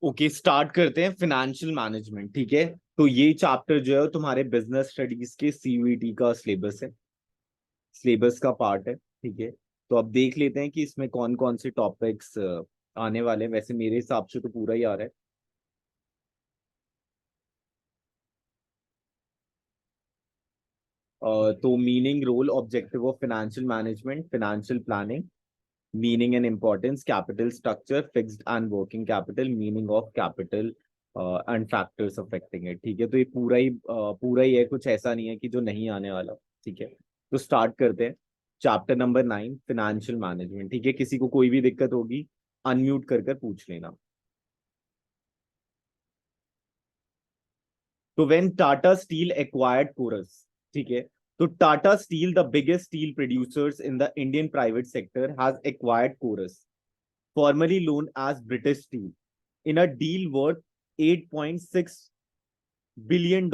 Okay, start करते हैं financial management. ठीक है, तो ये चैप्टर जो है तुम्हारे बिजनेस स्टडीज के सीयूईटी का सिलेबस है, सिलेबस का पार्ट है। ठीक है, तो अब देख लेते हैं कि इसमें कौन कौन से टॉपिक्स आने वाले हैं। वैसे मेरे हिसाब से तो पूरा ही आ रहा है। तो meaning, role, objective of financial management, financial planning, meaning and importance, capital structure, fixed and working capital, meaning of capital and factors affecting it. ठीक है, तो ये पूरा ही है, कुछ ऐसा नहीं है कि जो नहीं आने वाला। ठीक है, तो स्टार्ट करते हैं। Chapter number 9, financial management. ठीक है, किसी को कोई भी दिक्कत होगी अनम्यूट कर कर पूछ लेना। तो when Tata steel acquired Corus, ठीक है, तो Tata steel, the biggest steel producers in the Indian private sector, has acquired Corus, formerly known as British Steel, in a deal worth $8.6 billion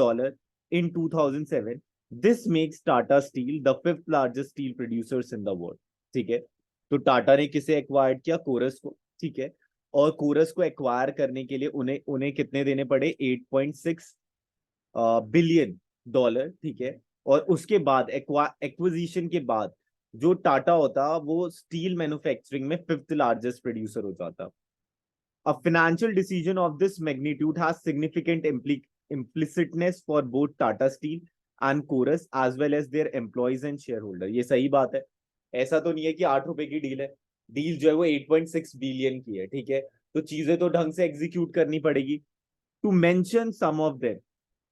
in 2007. This makes Tata Steel the fifth largest steel producers in the world. ठीक है, तो टाटा ने किसे acquire किया? Coarse को। ठीक है, और कोरस को एक्वायर करने के लिए उन्हें उन्हें कितने देने पड़े? 8.6 बिलियन डॉलर। ठीक है, और उसके बाद एक्विजिशन के बाद जो टाटा होता वो स्टील मैन्युफैक्चरिंग में फिफ्थ लार्जेस्ट प्रोड्यूसर हो जाता। A financial decision of this magnitude has significant implicitness for both Tata Steel and Chorus as well as their employees and shareholder। ये सही बात है, ऐसा तो नहीं है कि 8 रुपए की डील है। डील जो है वो 8.6 बिलियन की है। ठीक है, तो चीजें तो ढंग से एग्जीक्यूट करनी पड़ेगी। To mention some of them,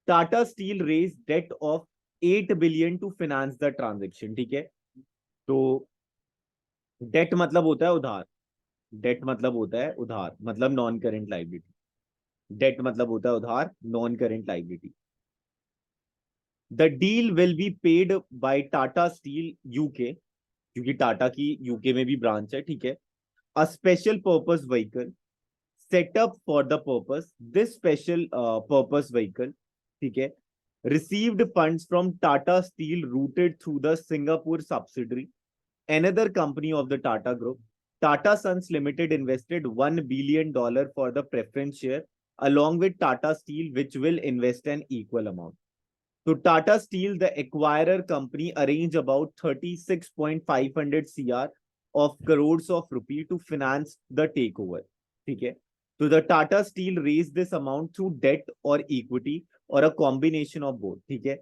Tata steel raise debt of 8 billion to finance the transaction. ठीक है, तो डेट मतलब होता है उधार। डेट मतलब होता है उधार, मतलब नॉन करेंट लाइबिलिटी। डेट मतलब होता है उधार, non current liability. The deal will be paid by Tata steel UK, क्योंकि टाटा की यूके में भी ब्रांच है। ठीक है, a special purpose vehicle set up for the purpose. This special purpose vehicle, ठीक है, received funds from Tata Steel routed through the Singapore subsidiary, another company of the Tata Group. Tata Sons Limited invested $1 billion for the preference share along with Tata Steel, which will invest an equal amount. So Tata Steel, the acquirer company, arranged about 36.500 CR of crores of rupee to finance the takeover. ठीक है, तो the Tata Steel raised this amount through debt or equity or a combination of both। ठीक है,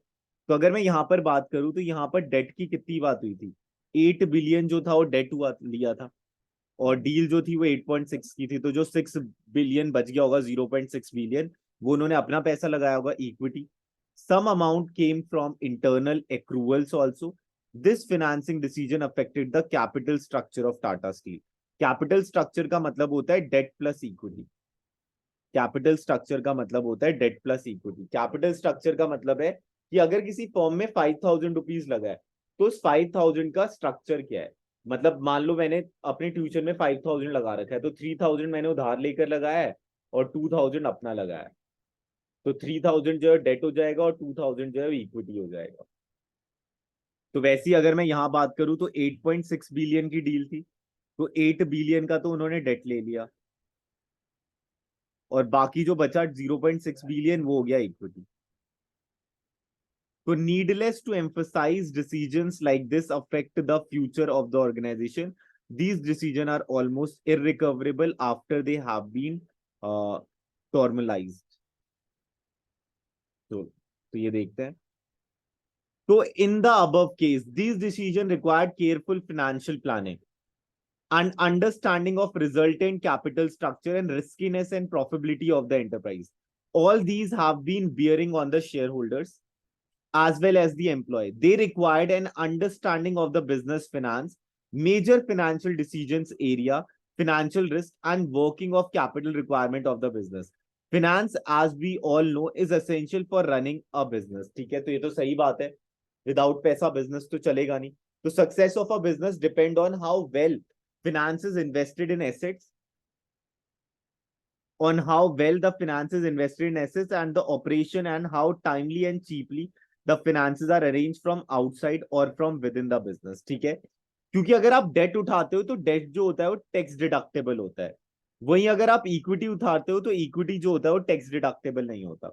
तो अगर मैं यहां पर बात करूं तो यहां पर डेट की कितनी बात हुई थी? 8 बिलियन जो था वो डेट हुआ लिया था, और डील जो थी वो 8.6 की थी। तो जो 6 बिलियन बच गया होगा, 0.6 बिलियन, वो उन्होंने अपना पैसा लगाया होगा, equity. Some amount came from internal accruals also. This financing decision affected the capital structure of Tata Steel. Capital structure का मतलब होता है debt plus equity. Capital structure का मतलब होता है debt plus equity. Capital structure का मतलब है कि अगर किसी फॉर्म में 5,000 रुपीज लगा है, तो उस 5,000 का स्ट्रक्चर क्या है। मतलब मान लो मैंने अपने ट्यूशन में 5,000 लगा रखा है, तो 3,000 मैंने उधार लेकर लगाया है और 2,000 अपना लगाया है। तो 3,000 जो है डेट हो जाएगा और 2,000 जो है इक्विटी हो जाएगा। तो वैसे ही अगर मैं यहां बात करूं तो 8.6 बिलियन की डील थी, तो 8 बिलियन का तो उन्होंने डेट ले लिया, और बाकी जो बचा 0.6 बिलियन वो हो गया equity. So needless to emphasize, decisions like this affect the future of the organization. These decisions are almost irrecoverable after they have been formalized. तो ये देखते हैं। So in the above case, these decisions required careful financial planning and understanding of resultant capital structure and riskiness and profitability of the enterprise. All these have been bearing on the shareholders as well as the employee. They required an understanding of the business finance, major financial decisions area, financial risk, and working of capital requirement of the business. Finance, as we all know, is essential for running a business. ठीक है, तो ये तो सही बात है, without पैसा business तो चलेगा नहीं। तो success of a business depend on how well finance is invested in assets, on how well the finance is invested in assets and the operation, and how timely and cheaply the finances are arranged from outside or from within the business। ठीक है, क्योंकि अगर आप date उठाते हो तो date जो होता है वो टैक्स डिडक्टेबल होता है। वहीं अगर आप इक्विटी उठाते हो तो इक्विटी जो होता है वो टैक्स डिडक्टेबल नहीं होता।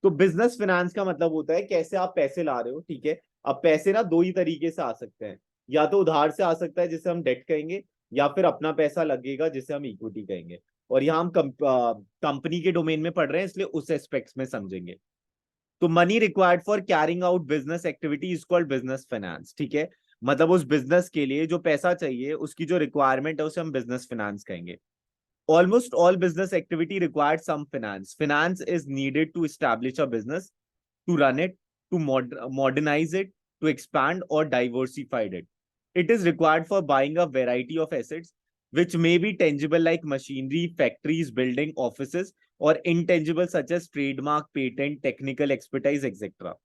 तो बिजनेस फाइनेंस का मतलब होता है कैसे आप पैसे ला रहे हो, ठीक है। अब पैसे ना दो ही तरीके से आ सकते हैं, या तो उधार से आ सकता है जिसे हम डेट कहेंगे, या फिर अपना पैसा लगेगा जिसे हम इक्विटी कहेंगे। और यहाँ हम कंपनी के डोमेन में पढ़ रहे हैं इसलिए उस एस्पेक्ट्स में समझेंगे। तो money required for carrying out business activity is called business finance, ठीक है। मतलब उस बिजनेस के लिए जो पैसा चाहिए उसकी जो रिक्वायरमेंट है उसे हम बिजनेस फाइनेंस कहेंगे। Almost all business activity requires some finance. Finance is needed to establish a business, to run it, to modernize it, to expand or diversify it. It is required for buying a variety of assets, which may be tangible like machinery, factories, building, offices, or intangible such as trademark, patent, technical expertise, etc.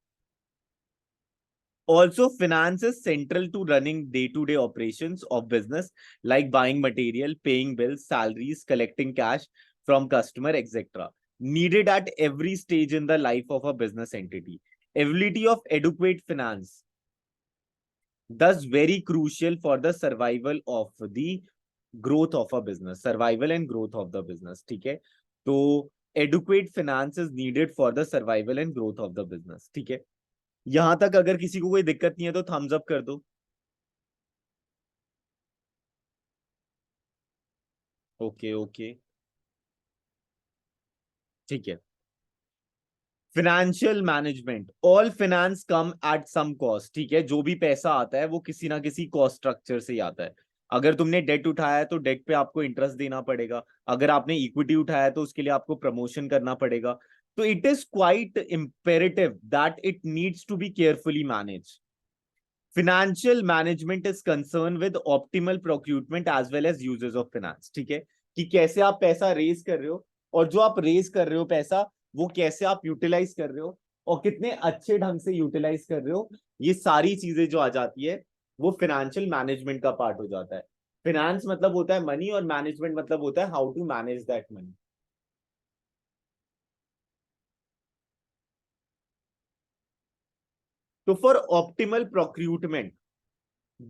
Also, finance is central to running day-to-day operations of business, like buying material, paying bills, salaries, collecting cash from customer, etc. Needed at every stage in the life of a business entity. Ability of adequate finance, thus very crucial for the survival of the growth of a business, survival and growth of the business. ठीक है, तो adequate finance is needed for the survival and growth of the business. ठीक है, यहां तक अगर किसी को कोई दिक्कत नहीं है तो थम्स अप कर दो। ओके ओके, ठीक है। Financial management, all finance come at some cost, ठीक है। जो भी पैसा आता है वो किसी ना किसी कॉस्ट स्ट्रक्चर से ही आता है। अगर तुमने डेट उठाया है तो डेट पे आपको इंटरेस्ट देना पड़ेगा, अगर आपने इक्विटी उठाया है तो उसके लिए आपको प्रमोशन करना पड़ेगा। तो it is quite imperative that it needs to be carefully manage. Financial management is concern with optimal procurement as well as uses of finance, ठीक है। कि कैसे आप पैसा रेज कर रहे हो, और जो आप रेज कर रहे हो पैसा वो कैसे आप यूटिलाइज कर रहे हो, और कितने अच्छे ढंग से यूटिलाइज कर रहे हो। ये सारी चीजें जो आ जाती है वो फाइनेंशियल मैनेजमेंट का पार्ट हो जाता है। फाइनेंस मतलब होता है मनी, और मैनेजमेंट मतलब होता है how to manage that money. तो for optimal procurement,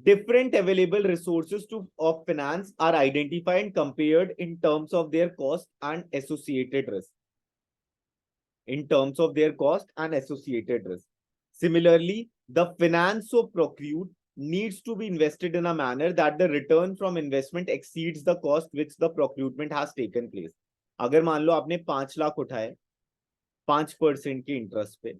different available resources of finance are identified and compared in terms of their cost and associated risk. In terms of their cost and associated risk. Similarly, the finance so procured needs to be invested in a manner that the return from investment exceeds the cost which the procurement has taken place. अगर मान लो आपने 5 लाख उठाए 5% के interest पे,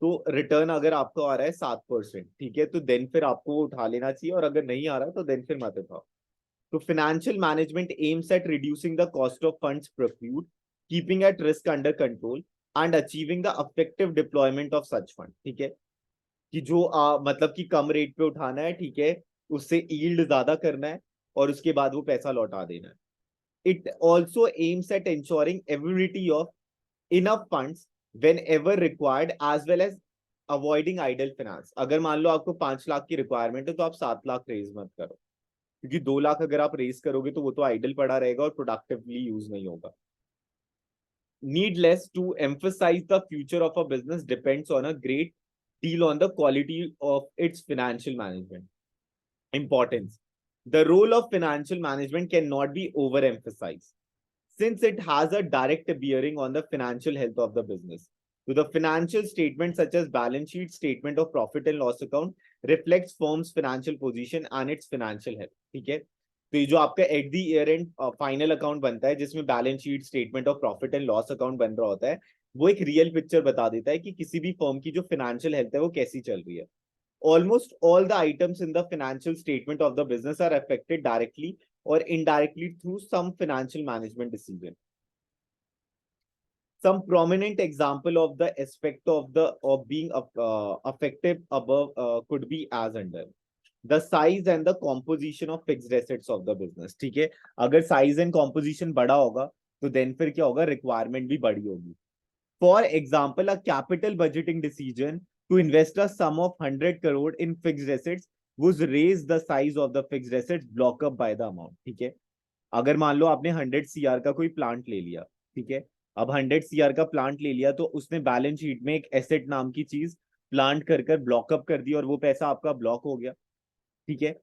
तो return अगर आपको आ रहा है 7%, ठीक है, तो देन फिर आपको उठा लेना चाहिए, और अगर नहीं आ रहा तो देन फिर मत उठाओ। तो financial management aims at reducing the cost of funds procured, keeping at risk under control and achieving the effective deployment of such fund, ठीक है। कि जो मतलब कि कम रेट पे उठाना है, ठीक है, उससे यील्ड ज्यादा करना है, और उसके बाद वो पैसा लौटा देना है। It also aims at ensuring availability of enough funds whenever required as well as avoiding idle finance। अगर मान लो आपको 5 लाख की रिक्वायरमेंट है तो आप 7 लाख रेज मत करो, क्योंकि 2 लाख अगर आप रेज करोगे तो वो तो आइडल पड़ा रहेगा और प्रोडक्टिवली यूज नहीं होगा। Needless to emphasize, the future of a business depends on a great deal on the quality of its financial management. Importance. The role of financial management cannot be overemphasized, since it has a direct bearing on the financial health of the business. So the financial statement such as balance sheet, statement of profit and loss account reflects firm's financial position and its financial health, ठीक है। तो ये जो आपका at the year and final account बनता है जिसमें balance sheet, statement of profit and loss account बन रहा होता है, वो एक रियल पिक्चर बता देता है कि किसी भी फर्म की जो फाइनेंशियल हेल्थ है वो कैसी चल रही है। Almost all the items in the financial statement of the business are affected directly or indirectly through some financial management decision. Some prominent example of the aspect of being effective above could be as under the size and the composition of fixed assets of the business, ठीक है। अगर size and composition बड़ा होगा तो then फिर क्या होगा, requirement भी बड़ी होगी। For example, a capital budgeting decision to invest a sum of 100 crore in fixed assets would raise the size of the fixed assets block up by the amount, ठीक है। अगर मान लो आपने 100 CR का कोई प्लांट ले लिया, ठीक है। अब 100 CR का प्लांट ले लिया तो उसने बैलेंस शीट में एक एसेट नाम की चीज प्लांट कर कर ब्लॉकअप कर दी और वो पैसा आपका ब्लॉक हो गया, ठीक है।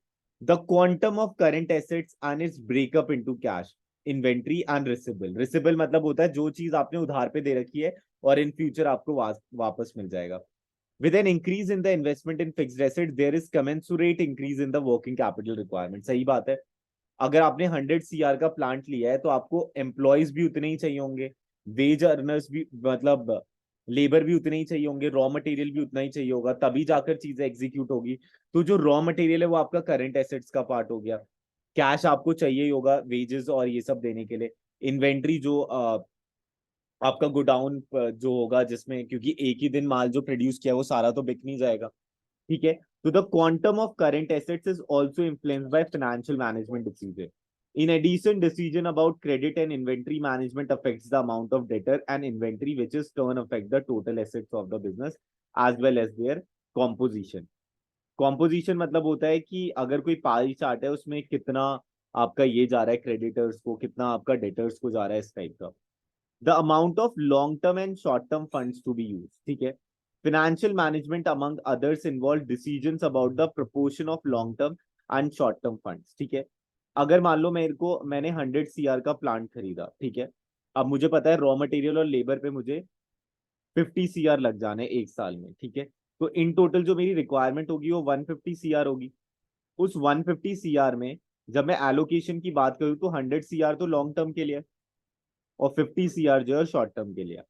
The quantum of current assets and it's breakup into cash, inventory and receivable. Receivable मतलब होता है जो चीज आपने उधार पे दे रखी है और इन फ्यूचर आपको वापस मिल जाएगा। With an increase in the investment in fixed asset, there is commensurate increase in the working capital requirement। सही बात है। अगर आपने 100 CR का प्लांट लिया है तो आपको एम्प्लॉयज भी उतने ही चाहिए होंगे, वेज अर्नर्स भी, मतलब लेबर भी उतने ही चाहिए होंगे, रॉ मटेरियल भी उतना ही चाहिए होगा, तभी जाकर चीजें एग्जीक्यूट होगी। तो जो रॉ मटेरियल है वो आपका करंट एसेट्स का पार्ट हो गया। कैश आपको चाहिए ही होगा वेजेस और ये सब देने के लिए। इन्वेंट्री जो आपका गोडाउन जो होगा, जिसमें क्योंकि एक ही दिन माल जो प्रोड्यूस किया वो सारा तो बिक नहीं जाएगा। ठीक है। तो the quantum of current assets is also influenced by financial management decision. In addition, decision about credit and inventory management affects the amount of debtor and inventory, which is turn affect the total assets of the business as well as their composition। Composition मतलब होता है कि अगर कोई pie chart है उसमें कितना आपका ये जा रहा है क्रेडिटर्स को, कितना आपका डेटर्स को जा रहा है, इस टाइप का। The amount of long term and short term funds to be used। ठीक है। Financial management among others involve decisions about the proportion of long term and short term funds। ठीक है। अगर मान लो मैंने 100 CR का प्लांट खरीदा, ठीक है। अब मुझे पता है रॉ मटेरियल और लेबर पे मुझे 50 CR लग जाने एक साल में, ठीक है। तो इन टोटल जो मेरी रिक्वायरमेंट होगी वो 150 CR होगी। उस 150 CR में जब मैं एलोकेशन की बात करूँ तो 100 CR तो लॉन्ग टर्म के लिए और 50 CR जो है शॉर्ट टर्म के लिए।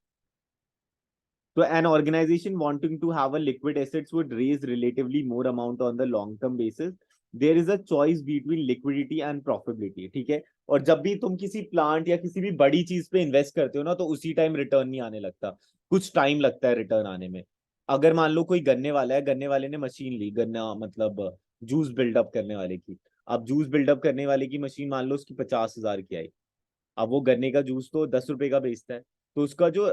So an organization wanting to have a liquid assets would raise relatively more amount on the long term basis। There is a choice between liquidity and profitability। ठीक है। और जब भी तुम किसी प्लांट या किसी भी बड़ी चीज पे इन्वेस्ट करते हो ना, तो उसी टाइम रिटर्न नहीं आने लगता, कुछ टाइम लगता है रिटर्न आने में। अगर मान लो कोई गन्ने वाला है, गन्ने वाले ने मशीन ली, गन्ना मतलब जूस बिल्डअप करने वाले की। अब जूस बिल्डअप करने वाले की मशीन मान लो उसकी 50 हजार की आई। अब वो गन्ने का जूस तो 10 रुपए का बेचता है, तो उसका जो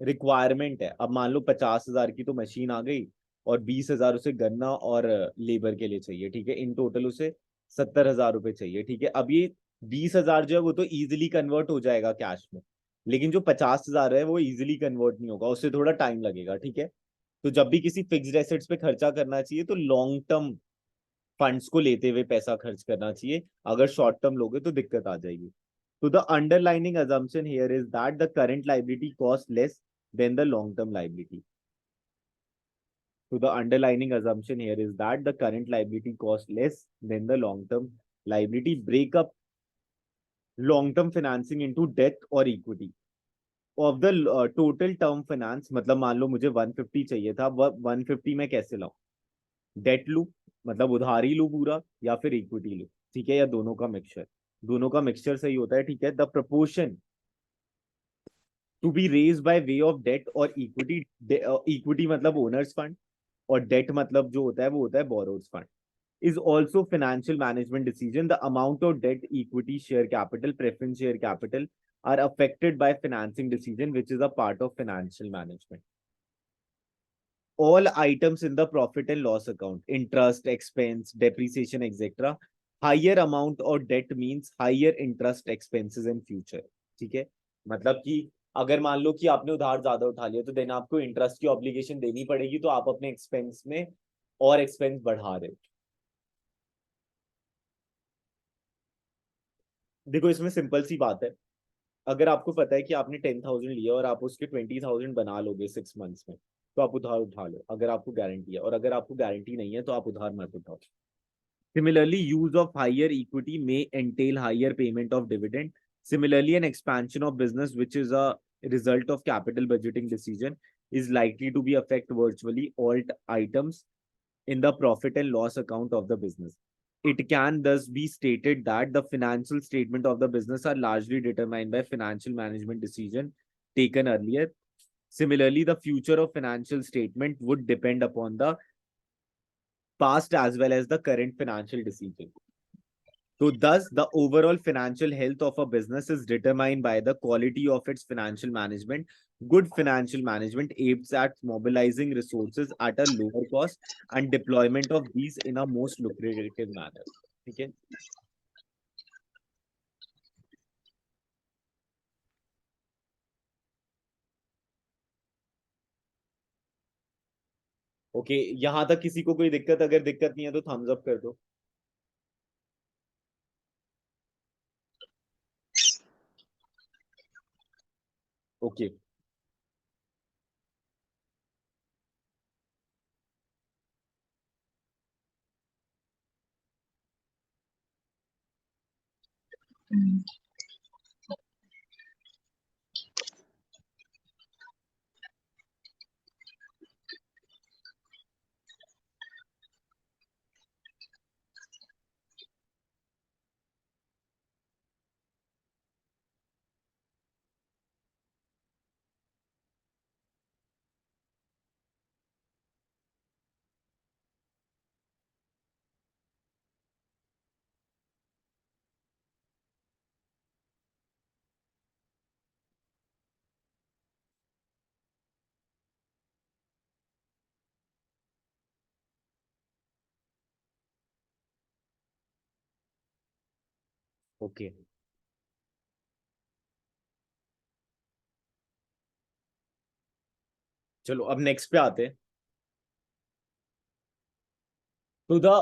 रिक्वायरमेंट है, अब मान लो 50 हजार की तो मशीन आ गई और 20 हजार उसे गन्ना और लेबर के लिए चाहिए। ठीक है। इन टोटल उसे 70 हजार रुपये चाहिए। ठीक है। अब ये 20 हजार जो है वो तो इजीली कन्वर्ट हो जाएगा कैश में, लेकिन जो 50 हजार है वो इजीली कन्वर्ट नहीं होगा, उससे थोड़ा टाइम लगेगा। ठीक है। तो जब भी किसी फिक्स्ड एसेट्स पे खर्चा करना चाहिए तो लॉन्ग टर्म फंड्स को लेते हुए पैसा खर्च करना चाहिए। अगर शॉर्ट टर्म लोगे तो दिक्कत आ जाएगी। So the underlying assumption here is that the current liability costs less than the long-term liability। So the underlying assumption here is that the current liability costs less than the long-term liability। Break up long-term financing into debt or equity of the total term finance। मतलब मान लो मुझे 150 चाहिए था, 150 मैं कैसे लाऊं? Date लू, मतलब उधारी लू पूरा, या फिर इक्विटी लू। ठीक है। या दोनों का मिक्सचर, दोनों का मिक्सचर सही होता है। ठीक है। The proportion to be raise by way of debt और इक्विटी। इक्विटी मतलब ओनर्स फंड और डेट मतलब जो होता है वो होता है borrowers fund. Is also financial management decision. The amount of debt, equity, share capital, preference share capital are affected by financing decision, which is a part of financial management। All items in the profit and loss account, interest, expense, depreciation, etc. Higher amount or debt means higher interest expenses in future। ठीक है। मतलब कि अगर मान लो कि आपने उधार ज्यादा उठा लिया तो देन आपको इंटरेस्ट की ऑब्लिगेशन देनी पड़ेगी, तो आप अपने एक्सपेंस में और एक्सपेंस बढ़ा रहे हो। देखो इसमें सिंपल सी बात है। अगर आपको पता है कि आपने 10,000 लिया और आप उसके 20,000 बना लोगे 6 मंथ्स में, तो आप उधार उठा लो अगर आपको गारंटी है, और अगर आपको गारंटी नहीं है तो आप उधार मत उठाओ। Similarly, use of higher equity may entail higher payment of dividend। Similarly, an expansion of business, which is a result of capital budgeting decision, is likely to be affect virtually all items in the profit and loss account of the business। It can thus be stated that the financial statement of the business are largely determined by financial management decision taken earlier। Similarly, the future of financial statement would depend upon the past as well as the current financial decision। So thus, the overall financial health of a business is determined by the quality of its financial management। Good financial management aims at mobilizing resources at a lower cost and deployment of these in a most lucrative manner। ठीक है। Okay, यहां तक किसी को कोई दिक्कत? अगर दिक्कत नहीं है तो थम्स अप कर दो। ओके ओके चलो अब नेक्स्ट पे आते हैं। तो द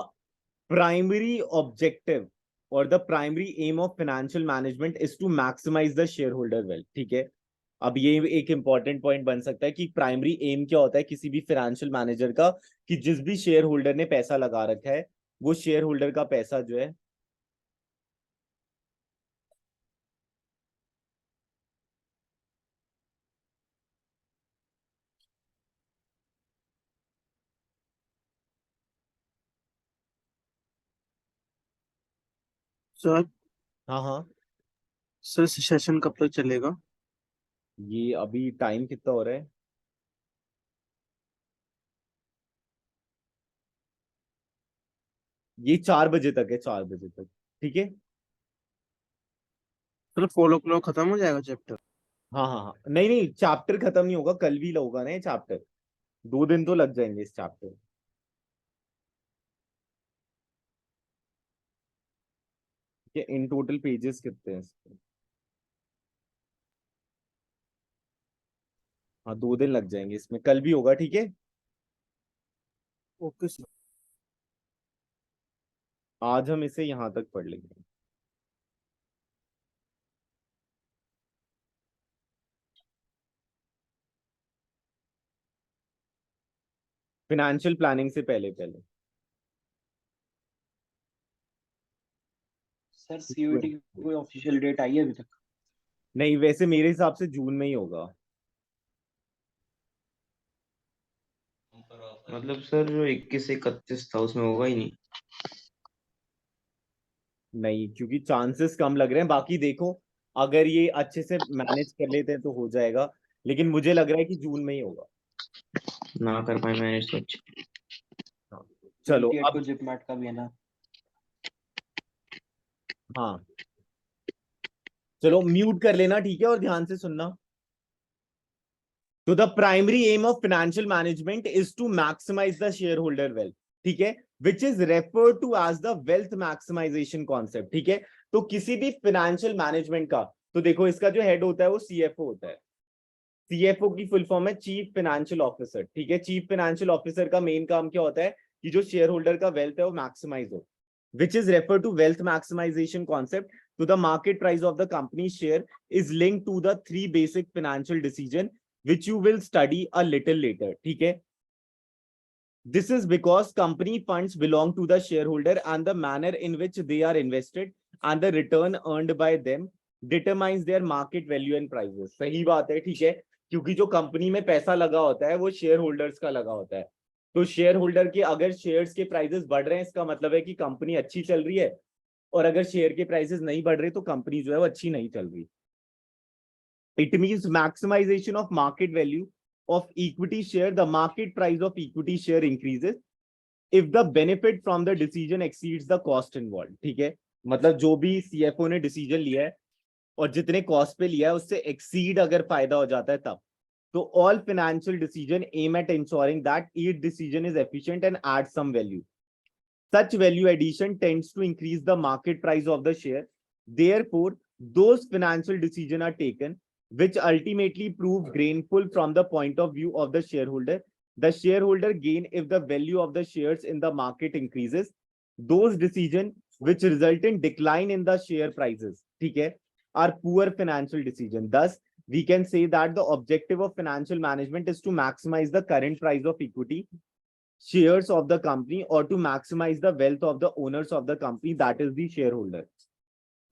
प्राइमरी ऑब्जेक्टिव और the primary aim of financial management is to maximise the share holder wealth. ठीक है, अब ये एक इंपॉर्टेंट पॉइंट बन सकता है कि प्राइमरी एम क्या होता है किसी भी फाइनेंशियल मैनेजर का, कि जिस भी शेयर होल्डर ने पैसा लगा रखा है वो शेयर होल्डर का पैसा जो है सर हाँ हाँ। सर सेशन कब तक चलेगा? ये अभी टाइम कितना हो रहा है? ये 4 बजे तक है, 4 बजे तक। ठीक है। सर 4 o'clock खत्म हो जाएगा चैप्टर? हाँ हाँ हाँ, नहीं नहीं, चैप्टर खत्म नहीं होगा, कल भी होगा ना ये चैप्टर। 2 दिन तो लग जाएंगे इस चैप्टर के। इन टोटल पेजेस कितने हैं इसके? हाँ 2 दिन लग जाएंगे इसमें, कल भी होगा। ठीक है, ओके सर। आज हम इसे यहां तक पढ़ लेंगे। फाइनेंशियल प्लानिंग से पहले पहले। सर सीयूईटी की कोई ऑफिशियल डेट आई है अभी तक? नहीं, वैसे मेरे हिसाब से जून में ही होगा। मतलब सर जो 21 से 31 था उसमें होगा ही नहीं। नहीं, क्योंकि चांसेस कम लग रहे हैं। बाकी देखो, अगर ये अच्छे से मैनेज कर लेते हैं तो हो जाएगा, लेकिन मुझे लग रहा है कि जून में ही होगा। ना कर पाए मैनेज तो अच्छा। हाँ। चलो 28 को अब, जिपमैट का भी है ना? हाँ चलो म्यूट कर लेना, ठीक है, और ध्यान से सुनना। तो the primary aim of financial management is to maximise the share holder wealth. ठीक है, which is referred to as the wealth maximisation concept. ठीक है, तो किसी भी फाइनेंशियल मैनेजमेंट का, तो देखो इसका जो हेड होता है वो सीएफओ होता है। सीएफओ की फुल फॉर्म है चीफ फाइनेंशियल ऑफिसर। ठीक है, चीफ फाइनेंशियल ऑफिसर का मेन काम क्या होता है कि जो शेयर होल्डर का वेल्थ है वो मैक्सिमाइज हो, which is referred to wealth maximization concept. To the market price of the company share is linked to the three basic financial decision which you will study a little later. ठीक है, this is because company funds belong to the shareholder and the manner in which they are invested and the return earned by them determines their market value and prices. सही बात है, ठीक है, क्योंकि जो company में पैसा लगा होता है वो शेयर होल्डर्स का लगा होता है। तो शेयर होल्डर के अगर शेयर्स के प्राइसेस बढ़ रहे हैं इसका मतलब है कि कंपनी अच्छी चल रही है, और अगर शेयर के प्राइसेस नहीं बढ़ रहे तो कंपनी जो है वो अच्छी नहीं चल रही। It means maximization of market value of equity share. The market price of equity share increases if the benefit from the decision exceeds the cost involved. ठीक है, मतलब जो भी सीएफओ ने डिसीजन लिया है और जितने कॉस्ट पे लिया है उससे एक्सीड अगर फायदा हो जाता है तब। तो all financial decision aim at ensuring that each decision is efficient and adds some value. Such value addition tends to increase the market price of the share. Therefore, those financial decisions are taken which ultimately prove gainful from the point of view of the shareholder. The shareholder gain if the value of the shares in the market increases. Those decisions which result in decline in the share prices, ठीक है, are poor financial decision. Thus, we can say that the objective of financial management is to maximize the current price of equity shares of the company or to maximize the wealth of the owners of the company, that is the shareholder.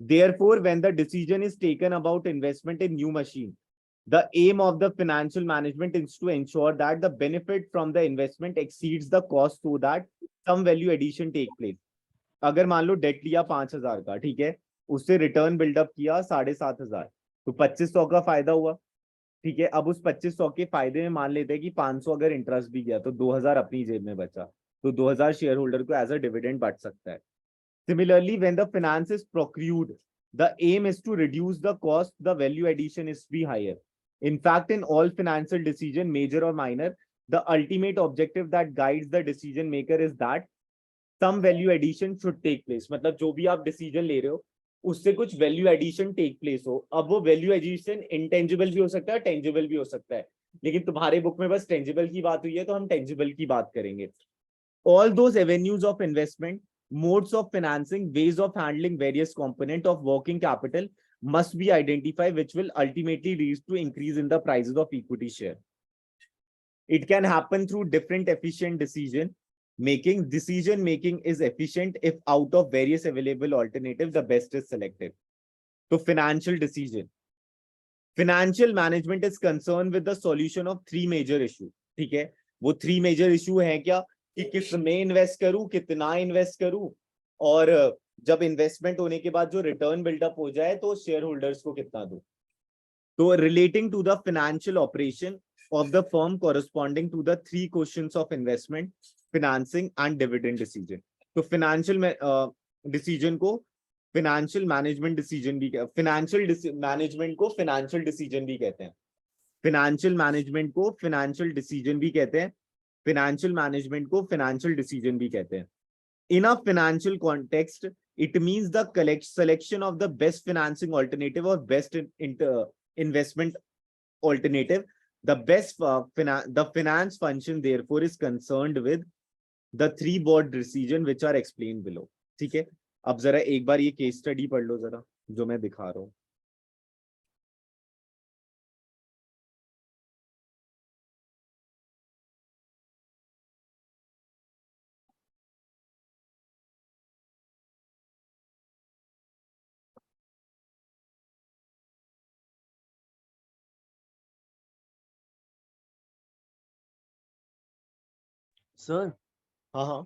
Therefore, when the decision is taken about investment in new machine, the aim of the financial management is to ensure that the benefit from the investment exceeds the cost so that some value addition take place. अगर मान लो date लिया 5,000 का, ठीक है, उससे return buildup किया 7,500, तो 2,500 का फायदा हुआ, ठीक है। अब उस 2,500 के फायदे में मान लेते हैं कि 500 अगर इंटरेस्ट भी गया तो 2,000 अपनी जेब में बचा, तो 2,000 शेयर होल्डर को एज अ डिविडेंड बच सकता है। Similarly, when the finance is procured, the aim is to reduce the cost, the value addition is to be higher. In fact, in all financial decision, major or minor, the ultimate objective that guides the decision maker is that some value addition should take place. मतलब जो भी आप decision ले रहे हो उससे कुछ value addition take place हो। अब वो वैल्यू एडिशन इंटेंजिबल भी हो सकता है, टेंजिबल भी हो सकता है, लेकिन तुम्हारे बुक में बस टेंजिबल की बात हुई है तो हम टेंजिबल की बात करेंगे। All those avenues of investment, modes of financing, ways of handling various component of working capital must be identified, which will ultimately lead to increase in the prices of equity share. It can happen through different efficient decision making. Decision making is efficient if out of various available alternatives, the best is selected. So financial decision. Financial management is concerned with the solution of three major issues. ठीक है, वो three major issue है क्या, कि किस में invest करूं, कितना इन्वेस्ट करूं, और जब इन्वेस्टमेंट होने के बाद जो रिटर्न बिल्डअप हो जाए तो शेयर होल्डर्स को कितना दूं। तो relating to the financial operation of the firm corresponding to the three questions of investment, financing and dividend decision. तो financial decision को financial management decision भी financial management को financial decision भी कहते हैं, financial management को financial decision भी कहते हैं, financial management को financial decision भी कहते हैं. In a financial context, it means the selection of the best financing alternative or best investment alternative. The best the finance function therefore is concerned with the three broad decision which are explained below. ठीक है, अब जरा एक बार ये case study पढ़ लो जरा जो मैं दिखा रहा हूँ। सर हाँ हाँ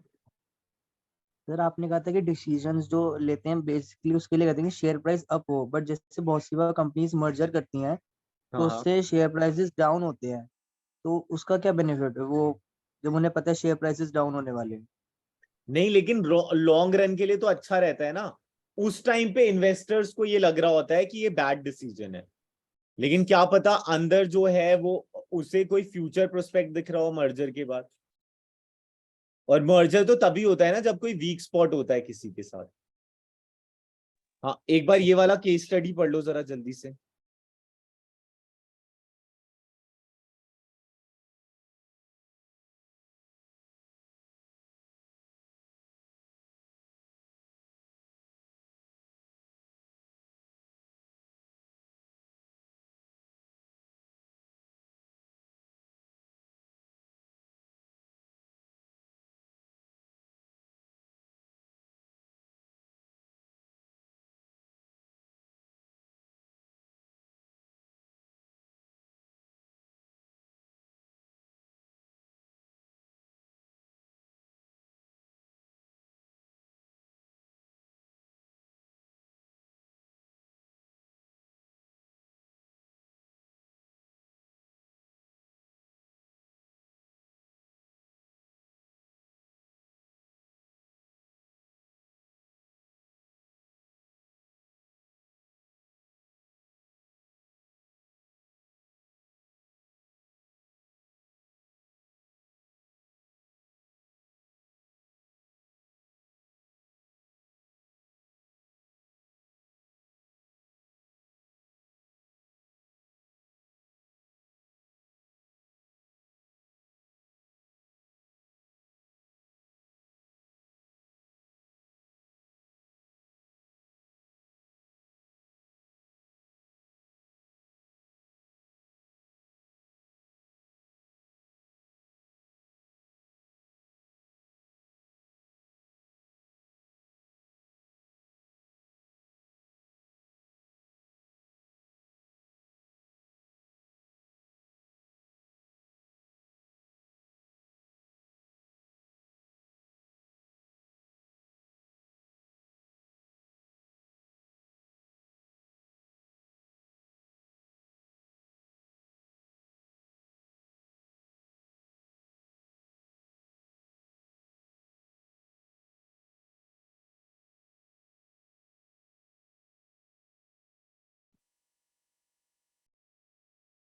सर आपने कहा था कि डिसीजंस जो लेते हैं बेसिकली उसके लिए कहते हैं कि शेयर प्राइस अप हो, बट जैसे बहुत सी बार कंपनीज मर्जर करती हैं तो हाँ हाँ। उससे शेयर प्राइसेस डाउन होते हैं, तो उसका क्या बेनिफिट है वो जब उन्हें पता है शेयर प्राइसेस डाउन होने वाले हैं? नहीं, लेकिन लॉन्ग रन के लिए तो अच्छा रहता है ना। उस टाइम पे इन्वेस्टर्स को ये लग रहा होता है कि ये बैड डिसीजन है, लेकिन क्या पता अंदर जो है वो उसे कोई फ्यूचर प्रोस्पेक्ट दिख रहा हो मर्जर के बाद। और मर्जर तो तभी होता है ना जब कोई वीक स्पॉट होता है किसी के साथ। हाँ, एक बार ये वाला केस स्टडी पढ़ लो जरा जल्दी से।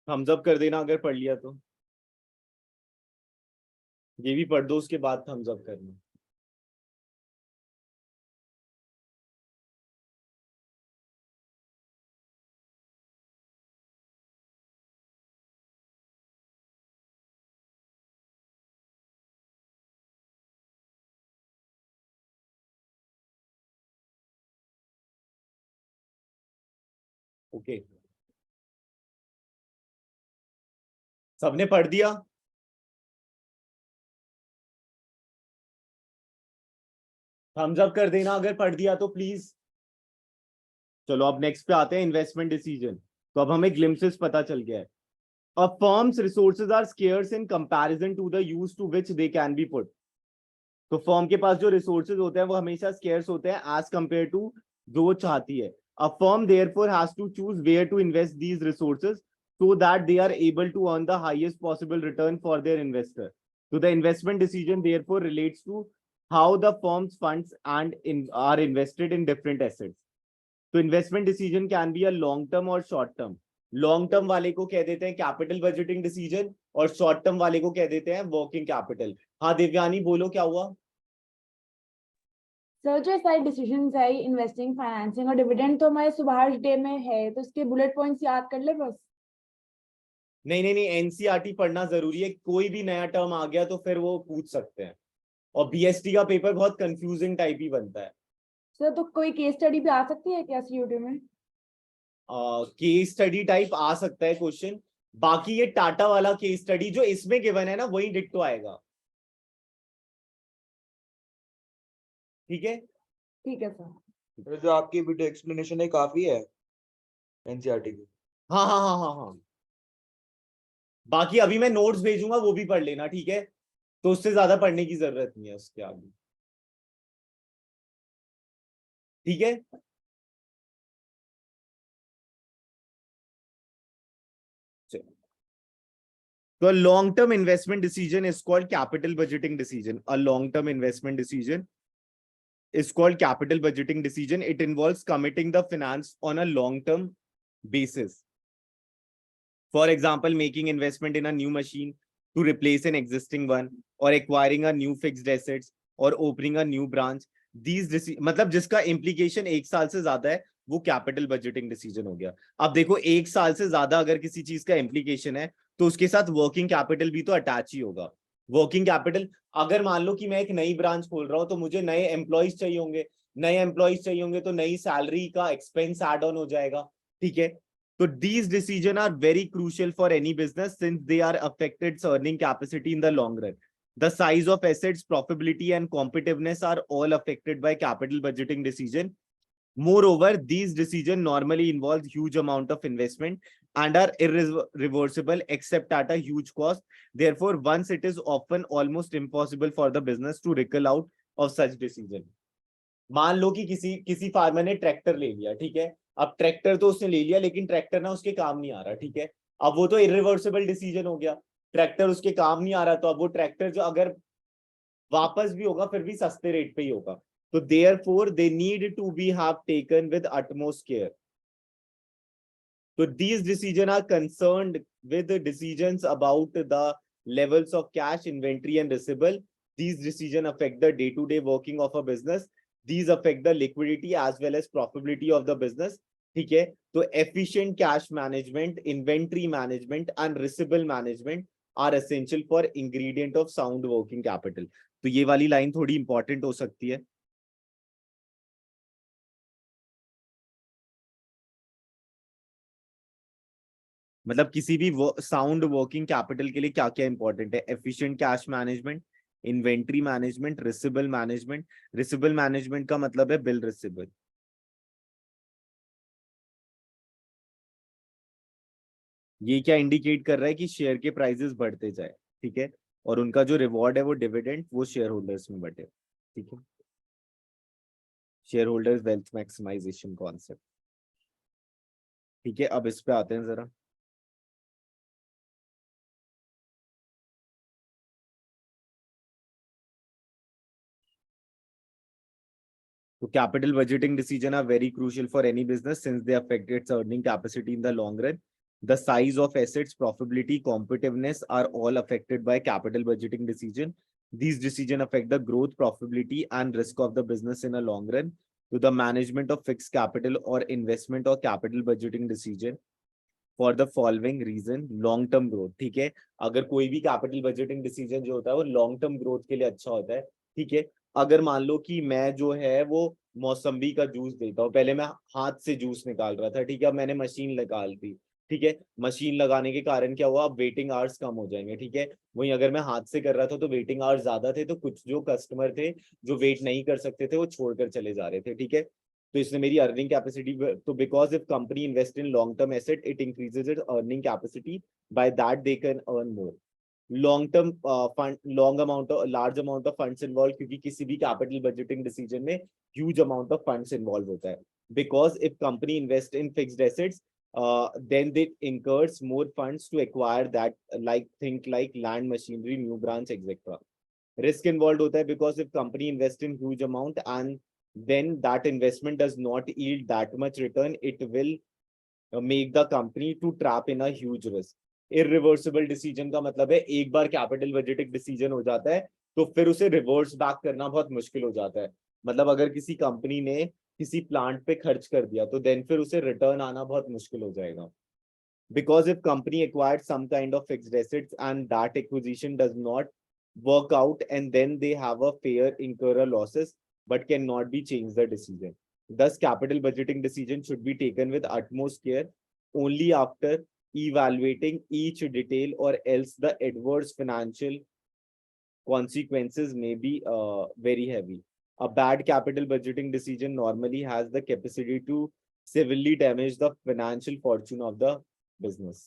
थम्स अप कर देना अगर पढ़ लिया तो। ये भी पढ़ दो, उसके बाद थम्स अप करना। ओके, सबने पढ़ दिया? थम्स अप कर देना अगर पढ़ दिया तो प्लीज। चलो अब नेक्स्ट पे आते हैं, इन्वेस्टमेंट डिसीजन। तो अब हमें ग्लिम्पसेस पता चल गया है। A firm's resources are scarce in comparison to the use to which they can be put. तो फर्म के पास जो रिसोर्सेज होते हैं वो हमेशा स्केर्स होते हैं एज कंपेयर टू जो वो चाहती है। A firm therefore has to choose where to invest these resources so that they are able to earn the highest possible return for their investor. So the investment decision therefore relates to how the firm's funds are invested in different assets. तो investment decision can be a long term और short term. Long term वाले को कह देते हैं capital budgeting decision, और short term वाले को कह देते हैं वर्किंग कैपिटल। हाँ दिव्यानी बोलो, क्या हुआ? सर जो सारे डिसीजंस है इन्वेस्टिंग, फाइनेंसिंग और डिविडेंड तो हमारे सुभाष डे में है, तो इसके बुलेट पॉइंट्स याद कर ले बस। नहीं नहीं नहीं, एनसीईआरटी पढ़ना जरूरी है। कोई भी नया टर्म आ गया तो फिर वो पूछ सकते हैं, और बीएसटी का पेपर बहुत कंफ्यूजिंग टाइप ही बनता है। सर तो कोई केस स्टडी भी आ सकती है क्या सीयूटी में? केस स्टडी टाइप आ सकता है क्वेश्चन। बाकी ये टाटा वाला केस स्टडी जो इसमें गिवन है ना, वही डिट्टो आएगा। ठीक है? ठीक है सर। जो आपकी वीडियो एक्सप्लेनेशन है काफी है एनसीईआरटी की। हाँ हाँ हाँ हाँ हाँ, बाकी अभी मैं नोट्स भेजूंगा, वो भी पढ़ लेना, ठीक है? तो उससे ज्यादा पढ़ने की जरूरत नहीं है उसके आगे, ठीक है? So a long-term investment decision is called capital budgeting decision. A long-term investment decision is called capital budgeting decision. It involves committing the finance on a long-term basis. For example, making investment in a new machine to replace an existing one, or acquiring a new fixed assets, or opening a new branch. मतलब जिसका implication 1 साल से ज्यादा है वो capital budgeting decision हो गया। अब देखो 1 साल से ज्यादा अगर किसी चीज का implication है तो उसके साथ वर्किंग कैपिटल भी तो अटैच ही होगा। वर्किंग कैपिटल, अगर मान लो कि मैं एक नई ब्रांच खोल रहा हूं तो मुझे नए एम्प्लॉइज चाहिए होंगे, नए एम्प्लॉइज चाहिए होंगे तो नई सैलरी का एक्सपेंस ऐड ऑन हो जाएगा, ठीक है? So these decisions are very crucial for any business since they are affected earning capacity in the long run. The size of assets, profitability, and competitiveness are all affected by capital budgeting decision. Moreover, these decisions normally involve huge amount of investment and are irreversible except at a huge cost. Therefore, once it is often almost impossible for the business to wriggle out of such decision. मान लो कि किसी farmer ने tractor ले लिया, ठीक है? अब tractor तो उसने ले लिया लेकिन ट्रैक्टर ना उसके काम नहीं आ रहा, ठीक है? अब वो तो इरिवर्सिबल डिसीजन हो गया, ट्रैक्टर उसके काम नहीं आ रहा, तो अब वो ट्रैक्टर जो अगर वापस भी होगा फिर भी सस्ते रेट पे ही होगा। तो therefore they need to be have taken with utmost care. So these decisions are concerned with the decisions about the levels of cash, inventory, and receivable. These decisions affect the day-to-day working of a business. These affect the liquidity as well as profitability of the business. ठीक है? तो efficient cash management, inventory management, and receivable management are essential for ingredient of sound working capital. तो ये वाली line थोड़ी important हो सकती है। मतलब किसी भी साउंड वर्किंग कैपिटल के लिए क्या क्या इंपॉर्टेंट है? Efficient cash management, inventory management, receivable management. Receivable management का मतलब है बिल रिसिबल। ये क्या इंडिकेट कर रहा है कि शेयर के प्राइसेस बढ़ते जाए, ठीक है? और उनका जो रिवॉर्ड है वो डिविडेंड वो शेयर होल्डर्स में बटे, ठीक है? Share holders wealth maximisation concept, ठीक है? अब इस पे आते हैं जरा। So capital budgeting decisions are very crucial for any business since they affect its earning capacity in the long run. The size of assets, profitability, competitiveness are all affected by capital budgeting decision. These decisions affect the growth, profitability, and risk of the business in a long run. To the management of fixed capital or investment or capital budgeting decision for the following reason: long term growth. ठीक है, अगर कोई भी capital budgeting decision जो होता है वो long term growth के लिए अच्छा होता है। ठीक है, अगर मान लो कि मैं जो है वो मौसम्बी का जूस देता हूँ, पहले मैं हाथ से जूस निकाल रहा था, ठीक है, अब मैंने मशीन निकाल दी। ठीक है, मशीन लगाने के कारण क्या हुआ, अब वेटिंग आवर्स कम हो जाएंगे। ठीक है, वहीं अगर मैं हाथ से कर रहा था तो वेटिंग आवर्स ज्यादा थे, तो कुछ जो कस्टमर थे जो वेट नहीं कर सकते थे वो छोड़कर चले जा रहे थे। ठीक है, तो इसने मेरी अर्निंग कैपेसिटी, तो because if company invest in long term asset it increases it earning capacity, by that they can earn more. Long term fund, long amount of large amount of funds involve, क्योंकि किसी भी capital budgeting decision में huge amount of funds involve होता है। Because if company invest in fixed assets then they incurs more funds to acquire that, like think like land, machinery, new branch, etc. Risk involved होता है because if company invest in huge amount and then that investment does not yield that much return, it will make the company to trap in a huge risk. Irreversible decision का मतलब है एक बार capital budgeting decision हो जाता है तो फिर उसे रिवर्स बैक करना बहुत मुश्किल हो जाता है। मतलब अगर किसी कंपनी ने किसी प्लांट पे खर्च कर दिया तो देन फिर उसे रिटर्न आना बहुत मुश्किल हो जाएगा। Because if company acquired some kind of fixed assets and that acquisition does not work out and then they have a fair incur losses but cannot be changed the decision. Thus capital budgeting decision should be taken with utmost care only after evaluating each detail, or else the adverse financial consequences may be very heavy. A bad capital budgeting decision normally has the capacity to severely damage the financial fortune of the business.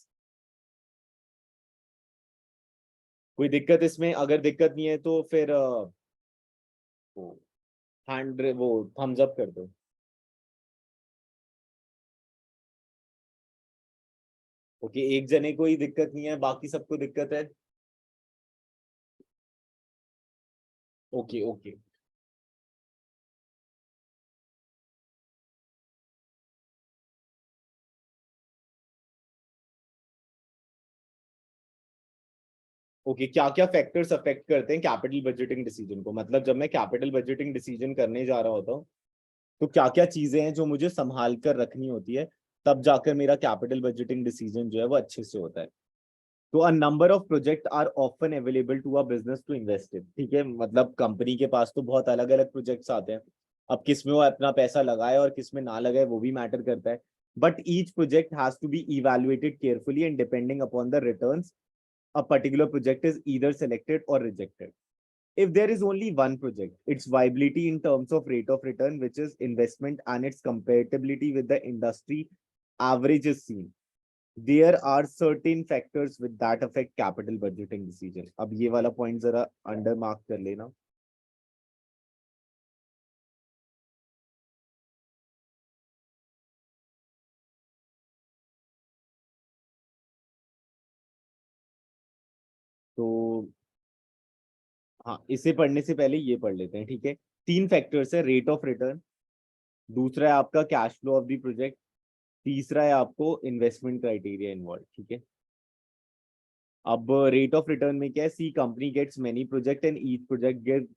कोई दिक्कत इसमें? अगर दिक्कत नहीं है तो फिर वो थम्स अप कर दो। ओके, एक जने को ही दिक्कत नहीं है, बाकी सबको दिक्कत है? ओके ओके, ओके, क्या क्या फैक्टर्स अफेक्ट करते हैं कैपिटल बजटिंग डिसीजन को? मतलब जब मैं कैपिटल बजटिंग डिसीजन करने जा रहा होता हूँ तो क्या क्या चीजें हैं जो मुझे संभाल कर रखनी होती है, तब जाकर मेरा कैपिटल बजटिंग डिसीजन जो है वो अच्छे से होता है। तो a number of project are often available to a business to invest in. ठीक है, मतलब कंपनी के पास तो बहुत अलग अलग प्रोजेक्ट्स आते हैं, अब किस में वो अपना पैसा लगाए और किस में ना लगाए वो भी मैटर करता है। But each project has to be evaluated carefully and depending upon the returns a particular project is either selected or rejected. If there is only one project, its viability in terms of rate of return, which is investment, and its compatibility with the industry average is seen. There are certain factors with that affect capital budgeting decision. अब ये वाला point जरा under mark कर लेना। तो हाँ, इसे पढ़ने से पहले ये पढ़ लेते हैं। ठीक है, 3 फैक्टर्स है: रेट ऑफ रिटर्न, दूसरा है आपका cash flow of the project, तीसरा है आपको इन्वेस्टमेंट क्राइटेरिया इन्वॉल्व। ठीक है, अब रेट ऑफ रिटर्न में क्या है? See company gets many project and each project get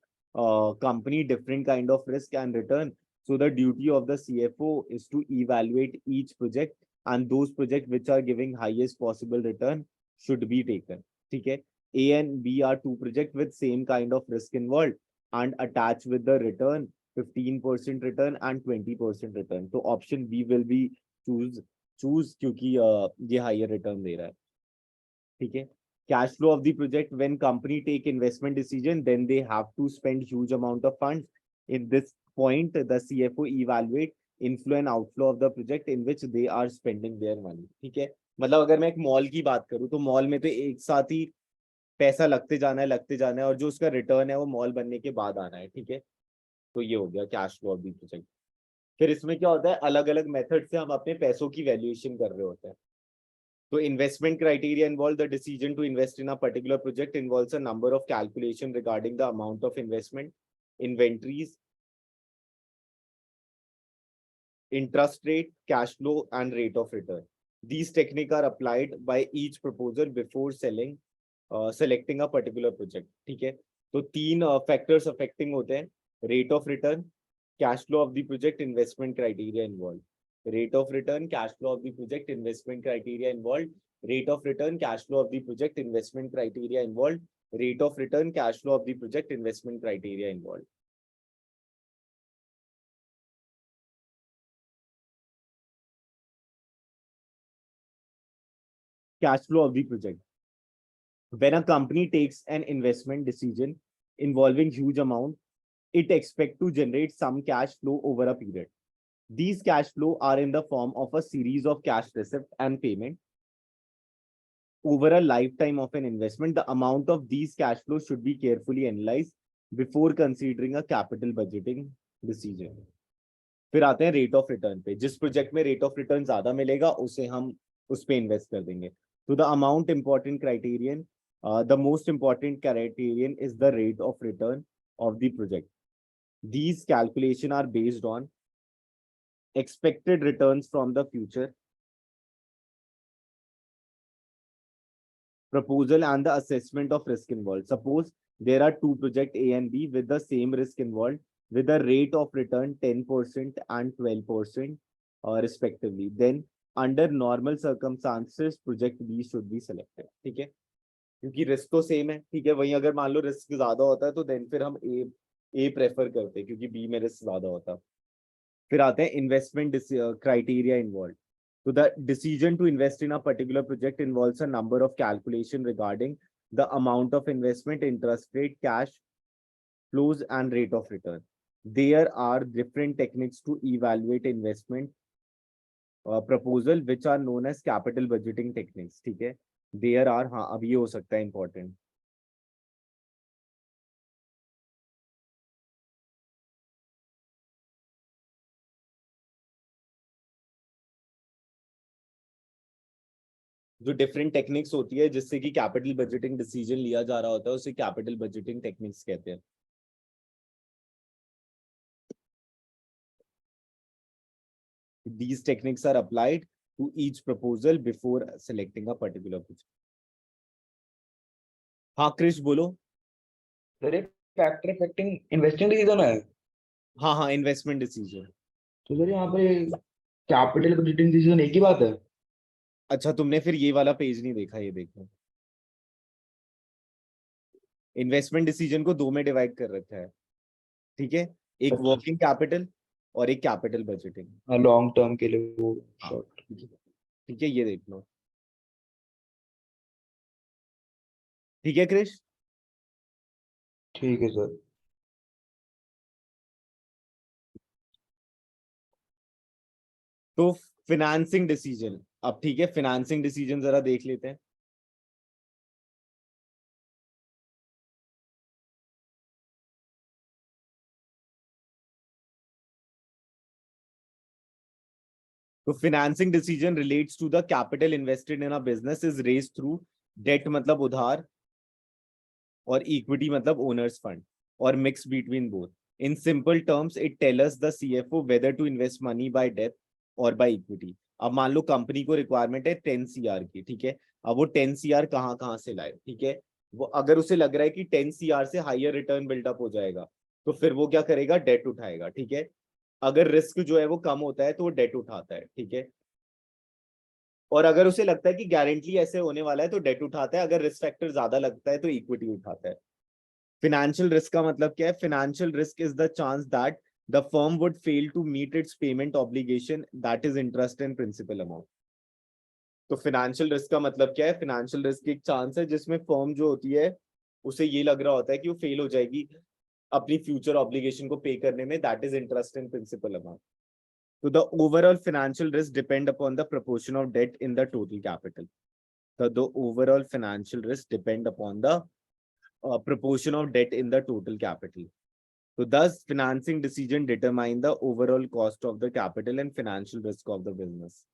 company different kind of risk and return, so the duty of the CFO is to evaluate each project and those projects which are giving highest possible return should be taken. ठीक है, A and B are 2 projects with same kind of risk involved and attached with the return 15% return and 20% return. तो option B will be choose क्योंकि ये higher return दे रहा है। ठीक है, cash flow of the project, when company take investment decision then they have to spend huge amount of funds. In this point the CFO evaluate inflow and outflow of the project in which they are spending their money. ठीक है, मतलब अगर मैं एक mall की बात करूं तो मॉल में तो एक साथ ही पैसा लगते जाना है और जो उसका रिटर्न है वो मॉल बनने के बाद आना है। ठीक है, तो ये हो गया cash flow of the project. फिर इसमें क्या होता है, अलग अलग मेथड से हम अपने पैसों की वैल्यूएशन कर रहे होते हैं। So investment criteria involve the decision to invest in a particular project involves a number of calculation regarding the amount of investment, inventories, interest rate, cash flow, and rate of return. These techniques are applied by each proposer before selecting a particular project. ठीक है, तो 3 factors affecting होते हैं: rate of return, cash flow of the project, investment criteria involved. Rate of return, cash flow of the project, investment criteria involved. Rate of return, cash flow of the project, investment criteria involved. Rate of return, cash flow of the project, investment criteria involved. Cash flow of the project. When a company takes an investment decision involving huge amount, it expects to generate some cash flow over a period. These cash flow are in the form of a series of cash receipt and payment. Over a lifetime of an investment, the amount of these cash flows should be carefully analyzed before considering a capital budgeting decision. फिर आते हैं rate of return पे. जिस project में rate of return ज्यादा मिलेगा उसे हम उस पे इन्वेस्ट कर देंगे. तो the amount important criterion, the most important criterion is the rate of return of the project. These calculations are based on expected returns from the future proposal and the assessment of risk involved. Suppose there are 2 projects A and B with the same risk involved with a rate of return 10% and 12% respectively. Then under normal circumstances project B should be selected. ठीक है, क्योंकि risk तो same है. ठीक है, वहीं अगर मान लो रिस्क ज्यादा होता है तो देन फिर हम ए प्रेफर करते हैं क्योंकि बी में रिस्क ज्यादा होता है. फिर आते हैं investment criteria involve. So the decision to invest in a particular project involves a number of calculations regarding the amount of investment, interest rate, cash flows, and rate of return. There are different techniques to evaluate investment proposal, which are known as capital budgeting techniques. ठीक है, there are, हाँ अब ये हो सकता है important. जो different techniques होती है जिससे कि कैपिटल बजटिंग डिसीजन लिया जा रहा होता है उसे कैपिटल बजटिंग टेक्निक्स कहते हैं. These techniques are applied to each proposal before selecting a particular project. हाँ क्रिश बोलो. सर एक फैक्टर अफेक्टिंग इन्वेस्टिंग डिसीजन है. हाँ हाँ, इन्वेस्टमेंट डिसीजन. तो सर यहाँ पे कैपिटल बजटिंग डिसीजन एक ही बात है. अच्छा, तुमने फिर ये वाला पेज नहीं देखा. ये देखो, इन्वेस्टमेंट डिसीजन को 2 में डिवाइड कर रखा है. ठीक है, एक अच्छा. वर्किंग कैपिटल और एक कैपिटल बजटिंग. लॉन्ग टर्म के लिए वो शॉर्ट. ठीक है, ये देख लो. ठीक है क्रिश. ठीक है सर. तो फिनेंसिंग डिसीजन. अब ठीक है, फिनेंसिंग डिसीजन जरा देख लेते हैं. तो financing decision relates to the capital invested in a business is raised through debt मतलब उधार और equity मतलब owners fund और mix between both. In simple terms, it tells us the CFO whether to invest money by debt or by equity. अब मान लो company को requirement है 10 CR की. ठीक है, अब वो 10 CR कहाँ से लाए. ठीक है, वो अगर उसे लग रहा है कि 10 CR से हायर रिटर्न बिल्डअप हो जाएगा तो फिर वो क्या करेगा, डेट उठाएगा. ठीक है, अगर रिस्क जो है वो कम होता है तो वो डेट उठाता है. ठीक है, और अगर उसे लगता है कि गारंटी ऐसे होने वाला है तो डेट उठाता है. अगर रिस्क फैक्टर ज्यादा लगता है तो इक्विटी उठाता है. फाइनेंशियल रिस्क का मतलब क्या है? Financial risk is the chance that the firm would fail to meet its payment obligation, that is interest and principal amount. तो फाइनेंशियल रिस्क का मतलब क्या है? फाइनेंशियल रिस्क एक चांस है जिसमें फर्म जो होती है उसे ये लग रहा होता है कि वो फेल हो जाएगी अपनी फ्यूचर ऑब्लिगेशन को पे करने में, that is interest and principal amount. So the overall financial risk depend upon the proportion of debt in the total capital. So the overall financial risk depend upon the proportion of debt in the total capital. So thus financing decision determine the overall cost of the capital and financial risk of the business.